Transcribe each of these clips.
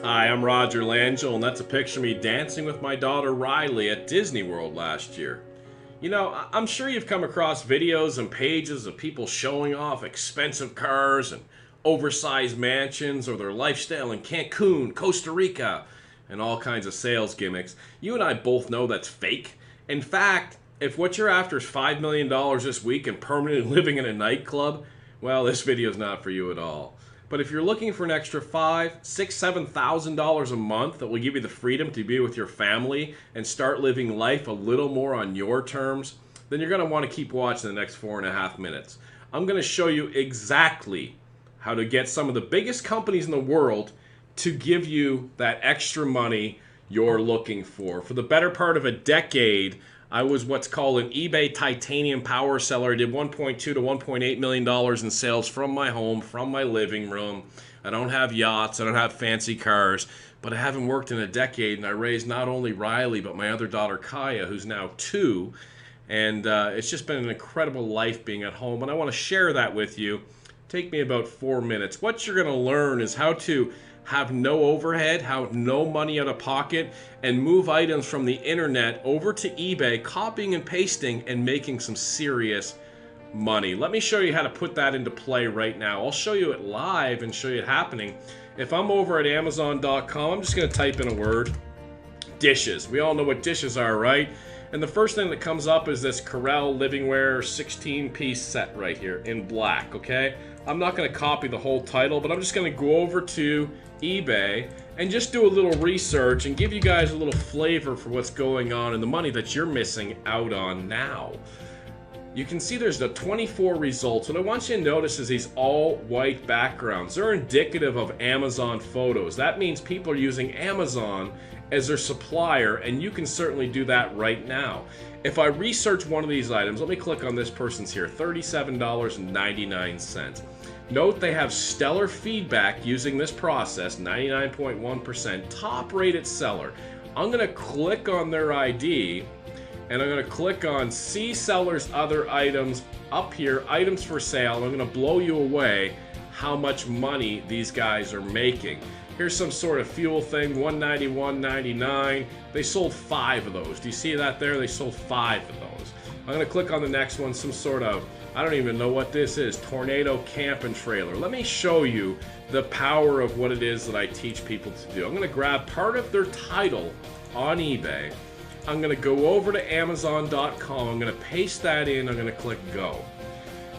Hi, I'm Roger Langell, and that's a picture of me dancing with my daughter Riley at Disney World last year. You know, I'm sure you've come across videos and pages of people showing off expensive cars and oversized mansions or their lifestyle in Cancun, Costa Rica, and all kinds of sales gimmicks. You and I both know that's fake. In fact, if what you're after is $5 million this week and permanently living in a nightclub, well, this video is not for you at all. But if you're looking for an extra $5,000, $6,000, $7,000 a month that will give you the freedom to be with your family and start living life a little more on your terms, then you're going to want to keep watching the next 4.5 minutes. I'm going to show you exactly how to get some of the biggest companies in the world to give you that extra money you're looking for. For the better part of a decade, I was what's called an eBay titanium power seller. I did $1.2 to $1.8 million in sales from my home, from my living room. I don't have yachts, I don't have fancy cars, but I haven't worked in a decade, and I raised not only Riley, but my other daughter Kaya, who's now 2. And it's just been an incredible life being at home, and I want to share that with you. Take me about 4 minutes. What you're going to learn is how to have no overhead, have no money out of pocket, and move items from the internet over to eBay, copying and pasting and making some serious money. Let me show you how to put that into play right now. I'll show you it live and show you it happening. If I'm over at Amazon.com, I'm just going to type in a word, dishes. We all know what dishes are, right? And the first thing that comes up is this Corel Livingware 16-piece set right here in black, okay? I'm not going to copy the whole title, but I'm just going to go over to eBay and just do a little research and give you guys a little flavor for what's going on and the money that you're missing out on now. You can see there's the 24 results. What I want you to notice is these all white backgrounds. They're indicative of Amazon photos. That means people are using Amazon as their supplier, and you can certainly do that right now. If I research one of these items, let me click on this person's here, $37.99. Note they have stellar feedback using this process, 99.1%, top rated seller. I'm gonna click on their ID, and I'm gonna click on see seller's other items up here, items for sale. I'm gonna blow you away how much money these guys are making. Here's some sort of fuel thing, $191.99. They sold 5 of those. Do you see that there? They sold 5 of those. I'm gonna click on the next one, some sort of, I don't even know what this is, tornado camp and trailer. Let me show you the power of what it is that I teach people to do. I'm gonna grab part of their title on eBay. I'm gonna go over to Amazon.com. I'm gonna paste that in. I'm gonna click go.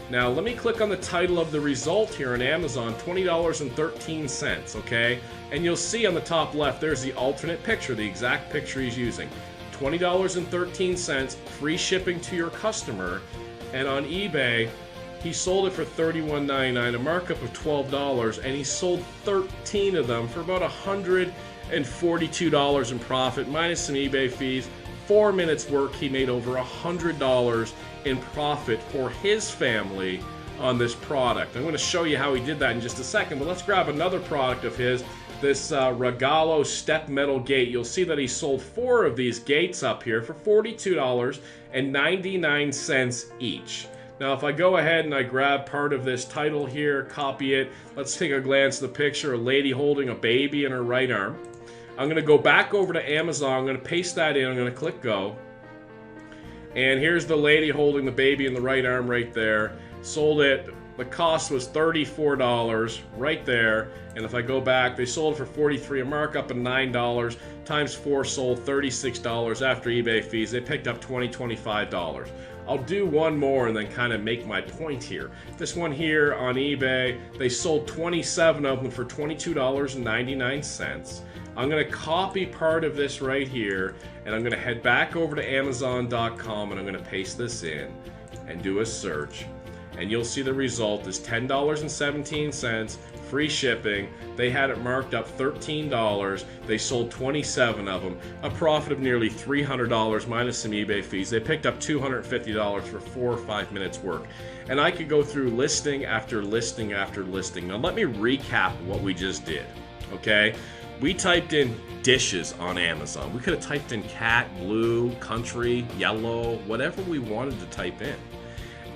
Now let me click on the title of the result here on Amazon, $20.13, okay? And you'll see on the top left, there's the alternate picture, the exact picture he's using. $20.13, free shipping to your customer. And on eBay, he sold it for $31.99, a markup of $12, and he sold 13 of them for about $142 in profit, minus some eBay fees. 4 minutes work, he made over $100 in profit for his family on this product. I'm going to show you how he did that in just a second, but let's grab another product of his, this Regalo step metal gate. You'll see that he sold 4 of these gates up here for $42.99 each. Now if I go ahead and I grab part of this title here, copy it, let's take a glance at the picture, a lady holding a baby in her right arm. I'm going to go back over to Amazon, I'm going to paste that in, I'm going to click go. And here's the lady holding the baby in the right arm right there. Sold it, the cost was $34 right there. And if I go back, they sold it for $43, a markup of $9, times 4 sold $36 after eBay fees. They picked up $20, $25. I'll do one more and then kind of make my point here. This one here on eBay, they sold 27 of them for $22.99. I'm going to copy part of this right here, and I'm going to head back over to Amazon.com, and I'm going to paste this in and do a search. And you'll see the result is $10.17, free shipping. They had it marked up $13. They sold 27 of them, a profit of nearly $300 minus some eBay fees. They picked up $250 for 4 or 5 minutes work. And I could go through listing after listing after listing. Now let me recap what we just did, okay? We typed in dishes on Amazon. We could have typed in cat, blue, country, yellow, whatever we wanted to type in.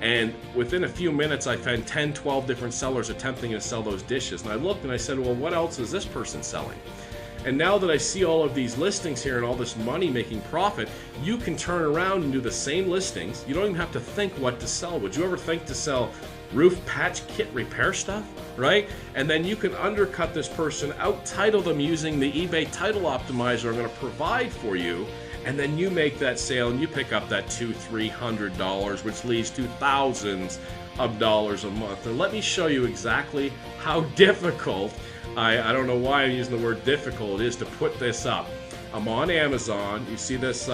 And within a few minutes, I found 10, 12 different sellers attempting to sell those dishes. And I looked and I said, well, what else is this person selling? And now that I see all of these listings here and all this money making profit, you can turn around and do the same listings. You don't even have to think what to sell. Would you ever think to sell roof patch kit repair stuff, right? And then you can undercut this person, out-title them using the eBay title optimizer I'm going to provide for you, and then you make that sale and you pick up that $200-300, which leads to thousands of dollars a month. And let me show you exactly how difficult, I don't know why I'm using the word difficult, it is to put this up. I'm on Amazon. You see this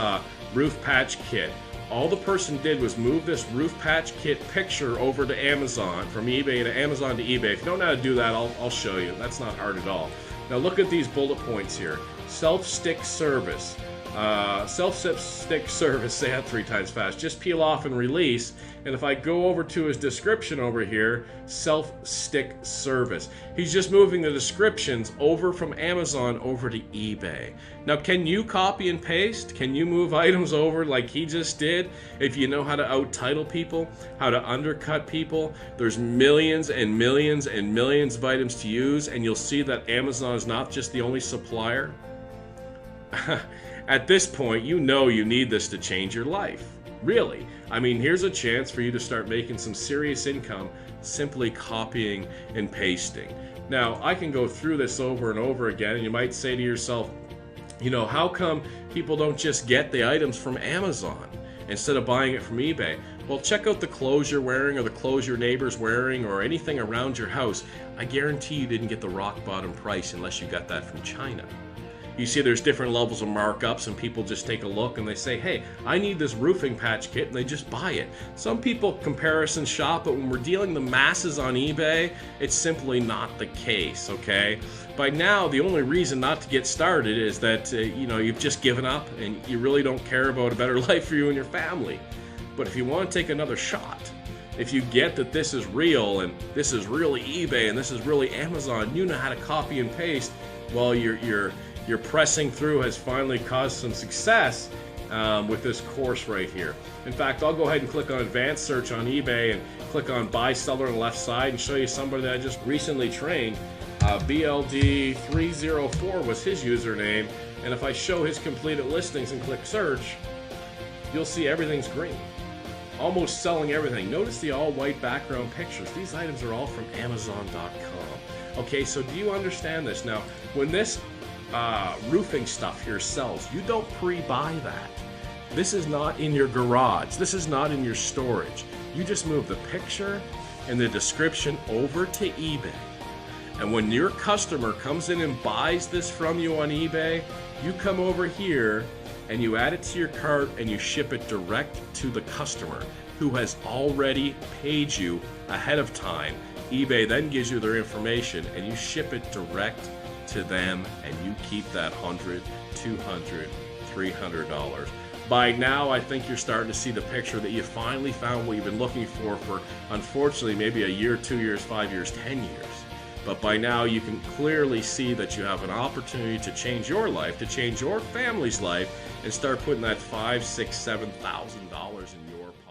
roof patch kit. All the person did was move this roof patch kit picture over to Amazon, from eBay to Amazon to eBay. If you don't know how to do that, I'll show you. That's not hard at all. Now look at these bullet points here. Self-stick service. Self-stick service, say that 3 times fast. Just peel off and release. And if I go over to his description over here, self-stick service. He's just moving the descriptions over from Amazon over to eBay. Now, can you copy and paste? Can you move items over like he just did? If you know how to out-title people, how to undercut people, there's millions and millions and millions of items to use, and you'll see that Amazon is not just the only supplier. At this point, you know you need this to change your life. Really. I mean, here's a chance for you to start making some serious income simply copying and pasting. Now, I can go through this over and over again, and you might say to yourself, you know, how come people don't just get the items from Amazon instead of buying it from eBay? Well, check out the clothes you're wearing or the clothes your neighbor's wearing or anything around your house. I guarantee you didn't get the rock bottom price unless you got that from China. You see there's different levels of markups, and people just take a look and they say, hey, I need this roofing patch kit, and they just buy it. Some people comparison shop, but when we're dealing the masses on eBay, it's simply not the case, okay? By now, the only reason not to get started is that, you know, you've just given up and you really don't care about a better life for you and your family. But if you want to take another shot, if you get that this is real and this is really eBay and this is really Amazon, you know how to copy and paste, well, your pressing through has finally caused some success with this course right here. In fact, I'll go ahead and click on advanced search on eBay and click on buy seller on the left side and show you somebody that I just recently trained. BLD304 was his username, and if I show his completed listings and click search, you'll see everything's green. Almost selling everything. Notice the all white background pictures. These items are all from Amazon.com. Okay, so do you understand this? Now, when this roofing stuff here sells, you don't pre-buy that. This is not in your garage. This is not in your storage. You just move the picture and the description over to eBay. And when your customer comes in and buys this from you on eBay, you come over here and you add it to your cart and you ship it direct to the customer who has already paid you ahead of time. eBay then gives you their information and you ship it direct to them, and you keep that $100, $200, $300. By now, I think you're starting to see the picture that you finally found what you've been looking for unfortunately, maybe a year, 2 years, 5 years, 10 years. But by now, you can clearly see that you have an opportunity to change your life, to change your family's life, and start putting that $5,000, $6,000, $7,000 in your pocket.